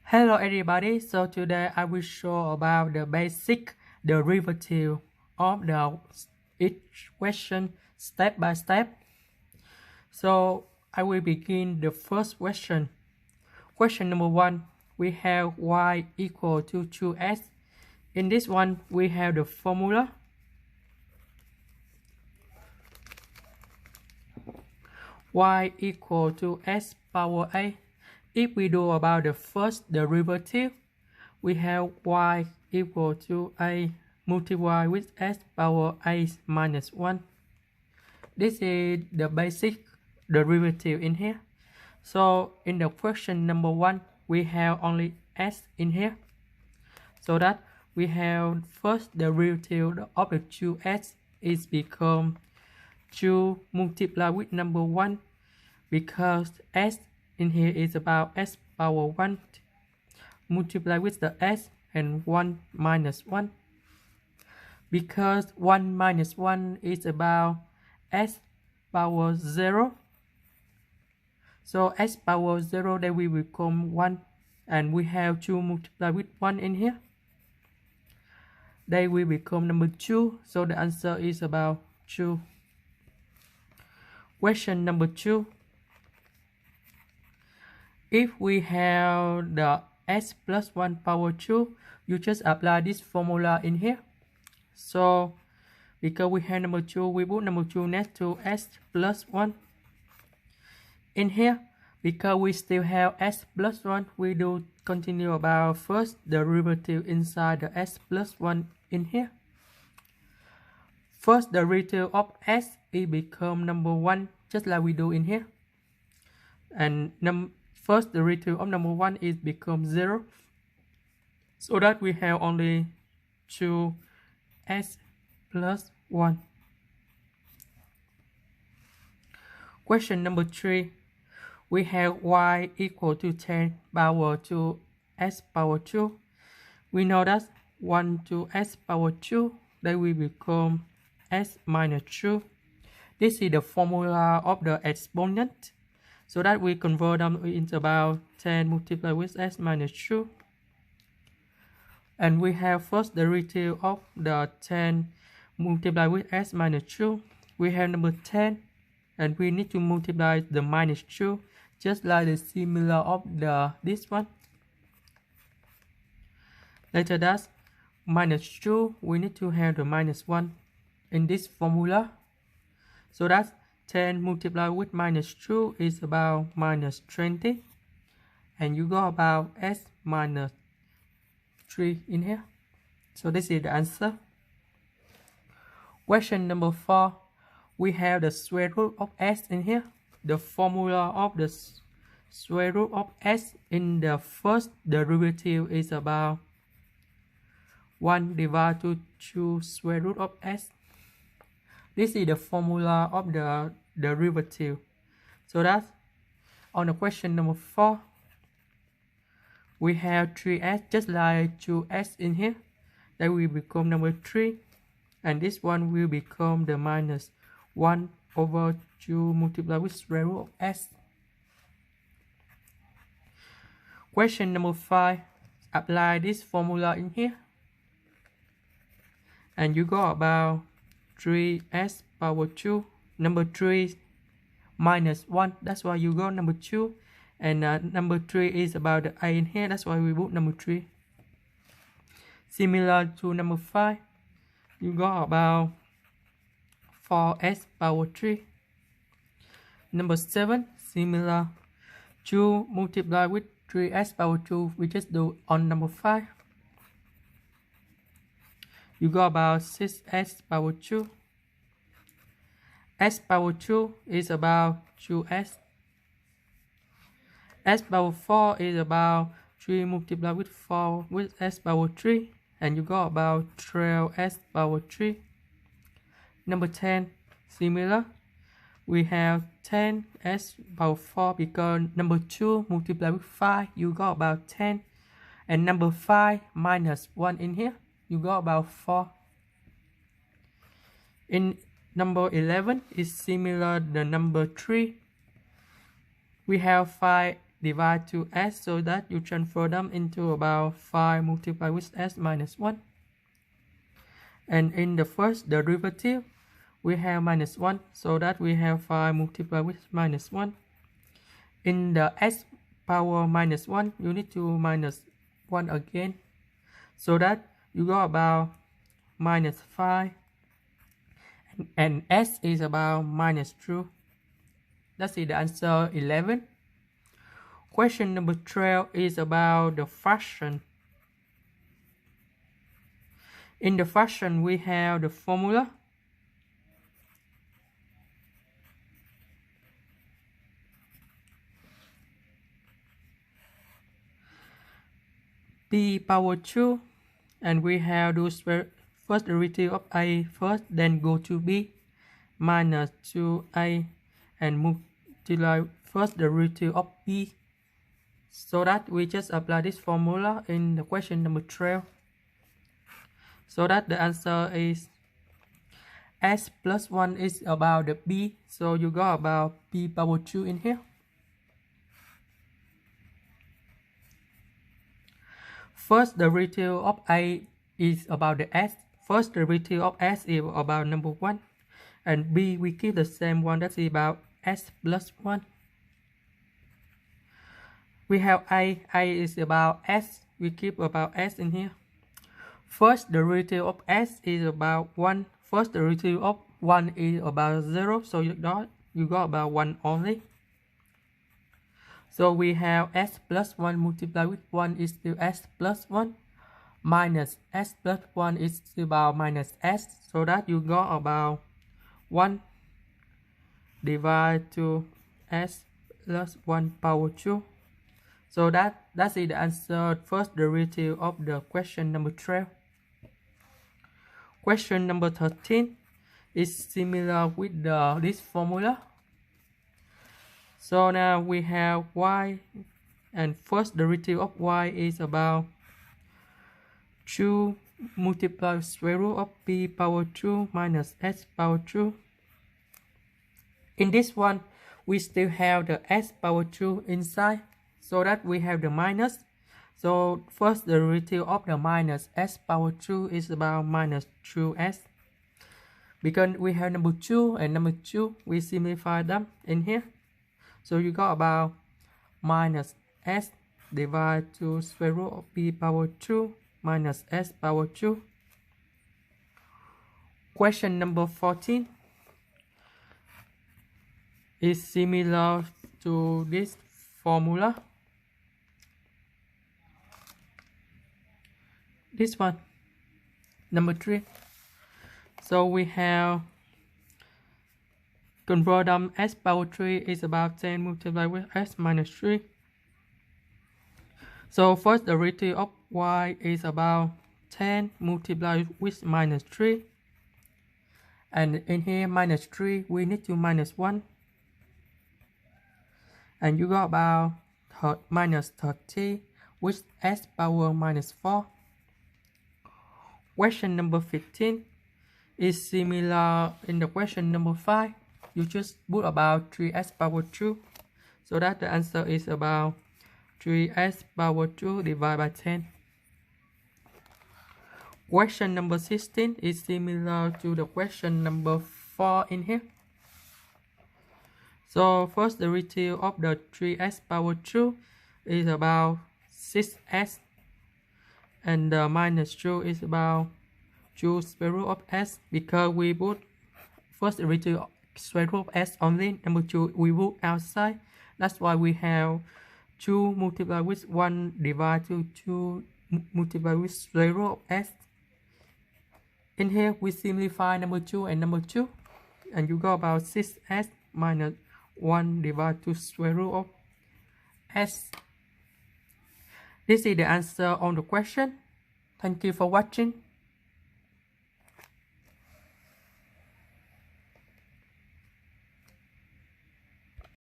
Hello everybody, so today I will show about the basic derivative of each question step by step. So I will begin the first question. Question number 1, we have y equal to 2s. In this one, we have the formula. Y equal to s power a. If we do about the first derivative, we have y equal to a multiplied with s power a minus 1. This is the basic derivative in here. So in the question number 1, we have only s in here. So that we have first derivative of the 2s is become 2 multiplied with number 1, because s in here is about s power 1 multiplied with the s and 1 minus 1, because 1 minus 1 is about s power 0. So s power 0 then we become 1, and we have 2 multiplied with 1 in here. They will become number 2, so the answer is about 2. Question number 2. If we have the s plus 1 power 2, you just apply this formula in here. So because we have number 2, we put number 2 next to s plus 1 in here. Because we still have s plus 1, we do continue about first derivative inside the s plus 1 in here. First derivative of s it become number 1, just like we do in here. And first derivative of number 1 is become 0. So that we have only 2s plus 1. Question number 3. We have y equal to 10 power 2 s power 2. We know that 1 to s power 2, that will become s minus 2. This is the formula of the exponent. So that we convert them into about 10 multiplied with s minus 2. And we have first derivative of the 10 multiplied with s minus 2. We have number 10, and we need to multiply the minus 2, just like the similar of this one. Later that minus 2, we need to have the minus 1 in this formula. So that's 10 multiplied with minus 2 is about minus 20. And you go about s minus 3 in here. So this is the answer. Question number 4. We have the square root of s in here. The formula of the square root of s in the first derivative is about 1 divided to 2 square root of s. This is the formula of the derivative. So that's on the question number 4. We have 3s, just like 2s in here. That will become number 3. And this one will become the minus 1 over 2 multiplied with square root of s. Question number 5. Apply this formula in here. And you go about 3s power 2. Number 3 minus 1. That's why you go number 2. And number 3 is about the a in here. That's why we put number 3. Similar to number 5. You go about 4s power 3. Number 7, similar. 2 multiplied with 3s power 2, we just do on number 5. You go about 6s power 2. S power 2 is about 2s. S power 4 is about 3 multiplied with 4 with s power 3. And you go about 12s power 3. Number 10, similar. We have 10s power 4 because number 2 multiplied with 5, you go about 10. And number 5 minus 1 in here, you go about 4. In number 11 is similar the number 3. We have 5 divided to s, so that you transfer them into about 5 multiplied with s minus 1. And in the first derivative, we have minus 1, so that we have 5 multiplied with minus 1. In the s power minus 1, you need to minus 1 again, so that you go about minus 5, and s is about minus 2. That's the answer 11. Question number 12 is about the fraction. In the fraction, we have the formula. B power 2, and we have those first derivative of a first, then go to b minus 2a, and multiply first derivative of b, so that we just apply this formula in the question number 12. So that the answer is s plus 1 is about the b, so you got about b power 2 in here. First derivative of a is about the s. First derivative of s is about number 1. And b, we keep the same one, that's about s plus 1. We have a is about s, we keep about s in here. First derivative of s is about 1. First derivative of 1 is about 0, so you got about 1 only. So we have s plus 1 multiplied with 1 is still s plus 1, minus s plus 1 is still about minus s, so that you got about 1 divided to s plus 1 power 2. So that's the answer, first derivative of the question number 12. Question number 13 is similar with this formula. So now we have y, and first derivative of y is about 2 multiplied square root of b power 2 minus s power 2. In this one, we still have the s power 2 inside, so that we have the minus. So first derivative of the minus s power 2 is about minus 2s. Because we have number 2 and number 2, we simplify them in here. So you got about minus s divided to square root of b power 2 minus s power 2. Question number 14 is similar to this formula. This one, number 3. So we have convert them, s power 3 is about 10 multiplied with s minus 3. So first derivative of y is about 10 multiplied with minus 3. And in here minus 3, we need to minus 1. And you got about minus 30 with s power minus 4. Question number 15 is similar in the question number 5. You just put about 3s power 2, so that the answer is about 3s power 2 divided by 10. Question number 16 is similar to the question number 4 in here. So first derivative of the 3s power 2 is about 6s, and the minus 2 is about 2 square root of s, because we put first derivative of square root of s only, number 2 we put outside. That's why we have 2 multiplied with 1 divided to 2 multiplied with square root of s. In here we simplify number 2 and number 2, and you got about 6s minus 1 divided to square root of s. This is the answer on the question. Thank you for watching.